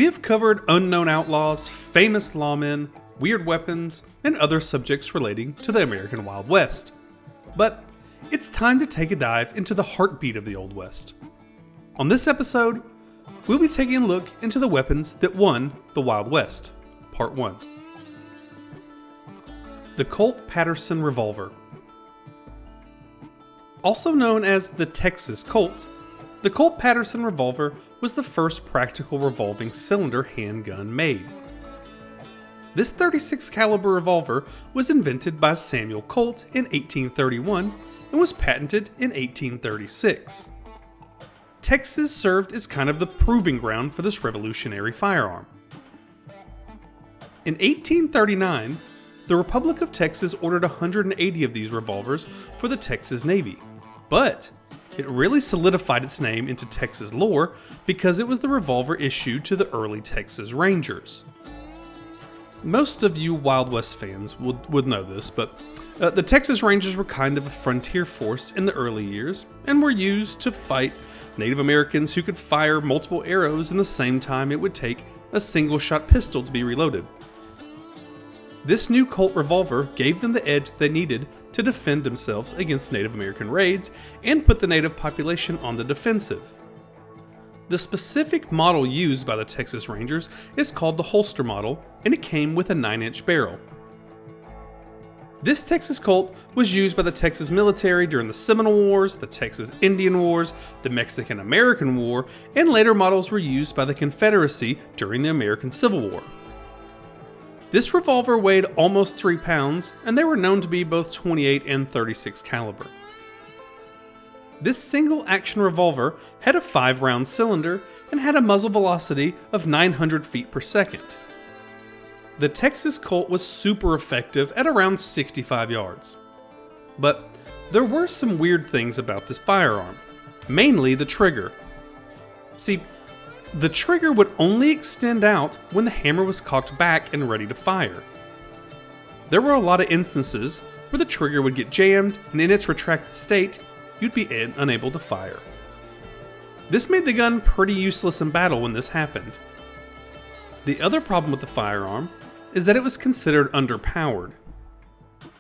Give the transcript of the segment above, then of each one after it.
We have covered unknown outlaws, famous lawmen, weird weapons, and other subjects relating to the American Wild West. But it's time to take a dive into the heartbeat of the Old West. On this episode, we'll be taking a look into the weapons that won the Wild West, Part 1. The Colt Patterson Revolver. Also known as the Texas Colt, the Colt Patterson Revolver was the first practical revolving cylinder handgun made. This .36 caliber revolver was invented by Samuel Colt in 1831 and was patented in 1836. Texas served as kind of the proving ground for this revolutionary firearm. In 1839, the Republic of Texas ordered 180 of these revolvers for the Texas Navy, but it really solidified its name into Texas lore because it was the revolver issued to the early Texas Rangers. Most of you Wild West fans would know this, but the Texas Rangers were kind of a frontier force in the early years and were used to fight Native Americans who could fire multiple arrows in the same time it would take a single-shot pistol to be reloaded. This new Colt revolver gave them the edge they needed to defend themselves against Native American raids and put the native population on the defensive. The specific model used by the Texas Rangers is called the holster model, and it came with a 9-inch barrel. This Texas Colt was used by the Texas military during the Seminole Wars, the Texas Indian Wars, the Mexican-American War, and later models were used by the Confederacy during the American Civil War. This revolver weighed almost 3 pounds, and they were known to be both 28 and 36 caliber. This single action revolver had a 5-round cylinder and had a muzzle velocity of 900 feet per second. The Texas Colt was super effective at around 65 yards. But there were some weird things about this firearm, mainly the trigger. See, the trigger would only extend out when the hammer was cocked back and ready to fire. There were a lot of instances where the trigger would get jammed, and in its retracted state, you'd be unable to fire. This made the gun pretty useless in battle when this happened. The other problem with the firearm is that it was considered underpowered.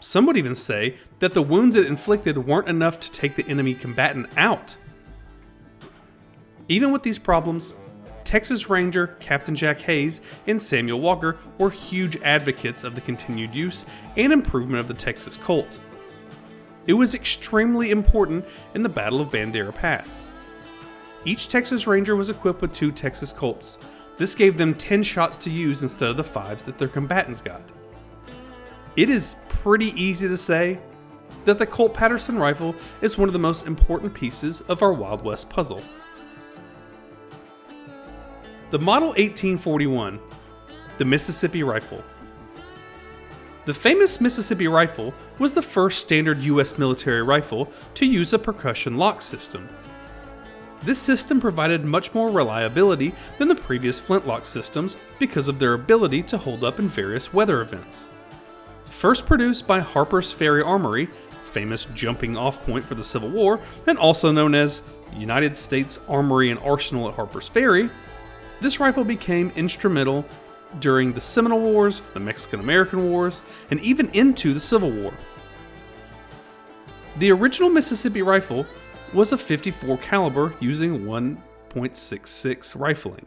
Some would even say that the wounds it inflicted weren't enough to take the enemy combatant out. Even with these problems, Texas Ranger Captain Jack Hayes and Samuel Walker were huge advocates of the continued use and improvement of the Texas Colt. It was extremely important in the Battle of Bandera Pass. Each Texas Ranger was equipped with 2 Texas Colts. This gave them 10 shots to use instead of the 5s that their combatants got. It is pretty easy to say that the Colt Patterson rifle is one of the most important pieces of our Wild West puzzle. The Model 1841, the Mississippi Rifle. The famous Mississippi Rifle was the first standard U.S. military rifle to use a percussion lock system. This system provided much more reliability than the previous flintlock systems because of their ability to hold up in various weather events. First produced by Harper's Ferry Armory, famous jumping off point for the Civil War, and also known as United States Armory and Arsenal at Harper's Ferry, this rifle became instrumental during the Seminole Wars, the Mexican-American Wars, and even into the Civil War. The original Mississippi rifle was a .54 caliber using 1.66 rifling.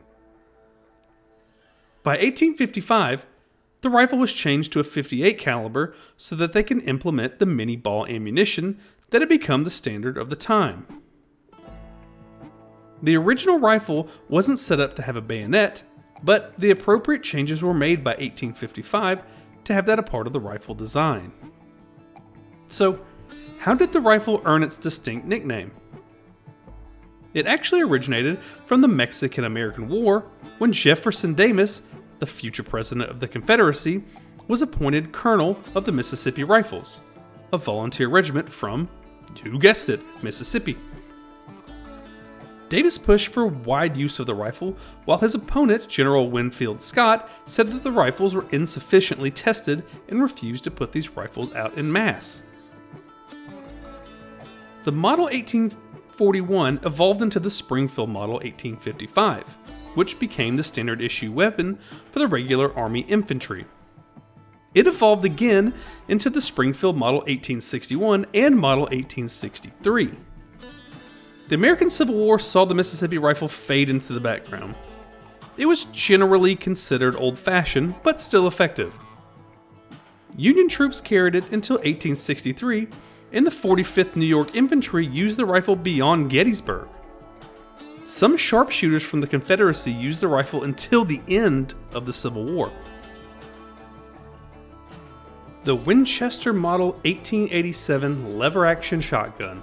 By 1855, the rifle was changed to a .58 caliber so that they can implement the mini ball ammunition that had become the standard of the time. The original rifle wasn't set up to have a bayonet, but the appropriate changes were made by 1855 to have that a part of the rifle design. So, how did the rifle earn its distinct nickname? It actually originated from the Mexican-American War when Jefferson Davis, the future president of the Confederacy, was appointed colonel of the Mississippi Rifles, a volunteer regiment from, you guessed it, Mississippi. Davis pushed for wide use of the rifle, while his opponent, General Winfield Scott, said that the rifles were insufficiently tested and refused to put these rifles out en masse. The Model 1841 evolved into the Springfield Model 1855, which became the standard issue weapon for the regular Army infantry. It evolved again into the Springfield Model 1861 and Model 1863. The American Civil War saw the Mississippi rifle fade into the background. It was generally considered old-fashioned, but still effective. Union troops carried it until 1863, and the 45th New York Infantry used the rifle beyond Gettysburg. Some sharpshooters from the Confederacy used the rifle until the end of the Civil War. The Winchester Model 1887 lever-action shotgun.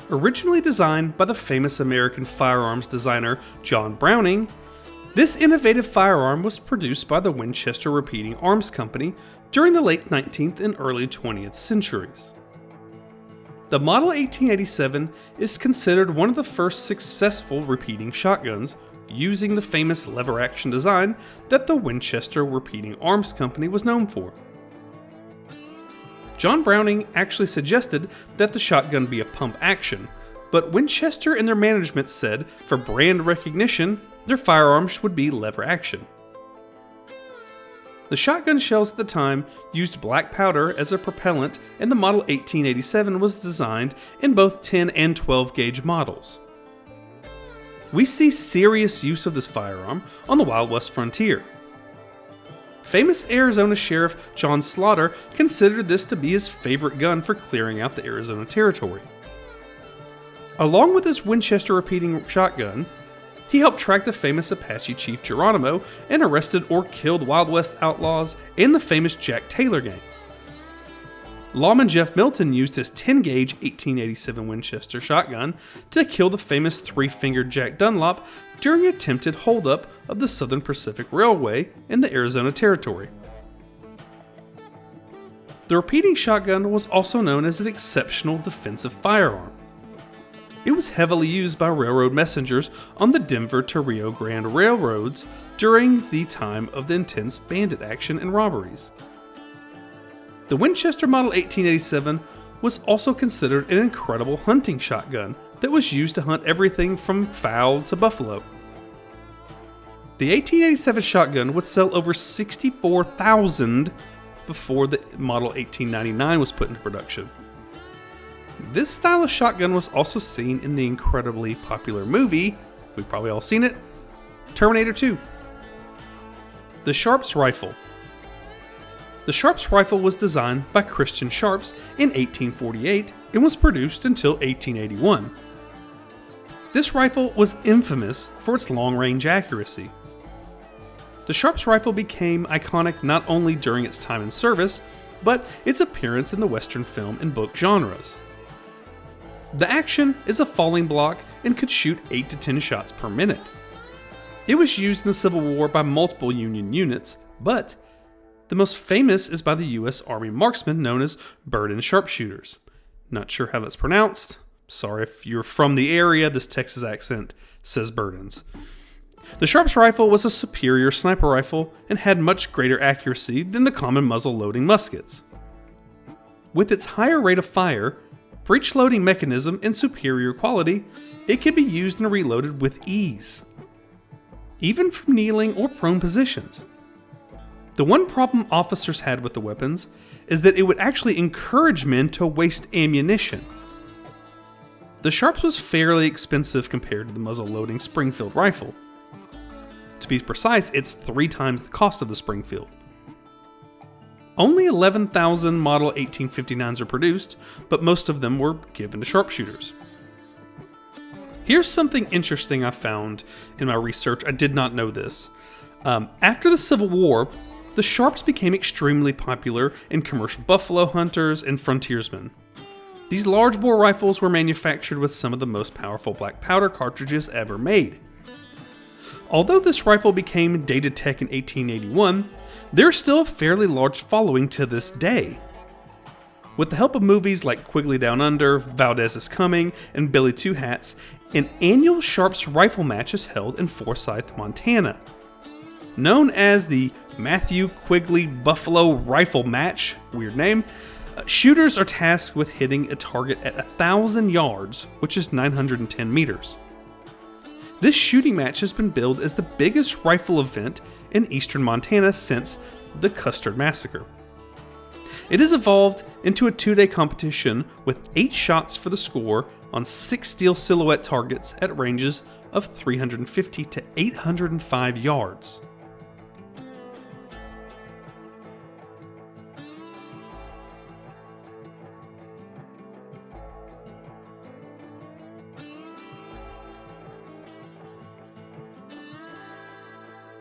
Originally designed by the famous American firearms designer John Browning, this innovative firearm was produced by the Winchester Repeating Arms Company during the late 19th and early 20th centuries. The Model 1887 is considered one of the first successful repeating shotguns, using the famous lever-action design that the Winchester Repeating Arms Company was known for. John Browning actually suggested that the shotgun be a pump action, but Winchester and their management said for brand recognition, their firearms would be lever action. The shotgun shells at the time used black powder as a propellant, and the Model 1887 was designed in both 10 and 12 gauge models. We see serious use of this firearm on the Wild West frontier. Famous Arizona Sheriff John Slaughter considered this to be his favorite gun for clearing out the Arizona Territory. Along with his Winchester repeating shotgun, he helped track the famous Apache chief Geronimo and arrested or killed Wild West outlaws and the famous Jack Taylor gang. Lawman Jeff Milton used his 10-gauge 1887 Winchester shotgun to kill the famous three-fingered Jack Dunlop during an attempted holdup of the Southern Pacific Railway in the Arizona Territory. The repeating shotgun was also known as an exceptional defensive firearm. It was heavily used by railroad messengers on the Denver to Rio Grande railroads during the time of the intense bandit action and robberies. The Winchester Model 1887 was also considered an incredible hunting shotgun that was used to hunt everything from fowl to buffalo. The 1887 shotgun would sell over 64,000 before the Model 1899 was put into production. This style of shotgun was also seen in the incredibly popular movie, we've probably all seen it, Terminator 2. The Sharps Rifle. The Sharps rifle was designed by Christian Sharps in 1848 and was produced until 1881. This rifle was infamous for its long-range accuracy. The Sharps rifle became iconic not only during its time in service, but its appearance in the Western film and book genres. The action is a falling block and could shoot 8 to 10 shots per minute. It was used in the Civil War by multiple Union units, but the most famous is by the U.S. Army marksmen known as Burden sharpshooters. Not sure how that's pronounced. Sorry if you're from the area, this Texas accent says Burdens. The Sharps rifle was a superior sniper rifle and had much greater accuracy than the common muzzle-loading muskets. With its higher rate of fire, breech-loading mechanism, and superior quality, it could be used and reloaded with ease, even from kneeling or prone positions. The one problem officers had with the weapons is that it would actually encourage men to waste ammunition. The Sharps was fairly expensive compared to the muzzle-loading Springfield rifle. To be precise, it's 3 times the cost of the Springfield. Only 11,000 Model 1859s are produced, but most of them were given to sharpshooters. Here's something interesting I found in my research. I did not know this. After the Civil War, the Sharps became extremely popular in commercial buffalo hunters and frontiersmen. These large bore rifles were manufactured with some of the most powerful black powder cartridges ever made. Although this rifle became dated tech in 1881, there's still a fairly large following to this day. With the help of movies like Quigley Down Under, Valdez is Coming, and Billy Two Hats, an annual Sharps rifle match is held in Forsyth, Montana. Known as the Matthew Quigley Buffalo Rifle Match, weird name, shooters are tasked with hitting a target at 1,000 yards, which is 910 meters. This shooting match has been billed as the biggest rifle event in eastern Montana since the Custer Massacre. It has evolved into a 2-day competition with 8 shots for the score on 6 steel silhouette targets at ranges of 350 to 805 yards.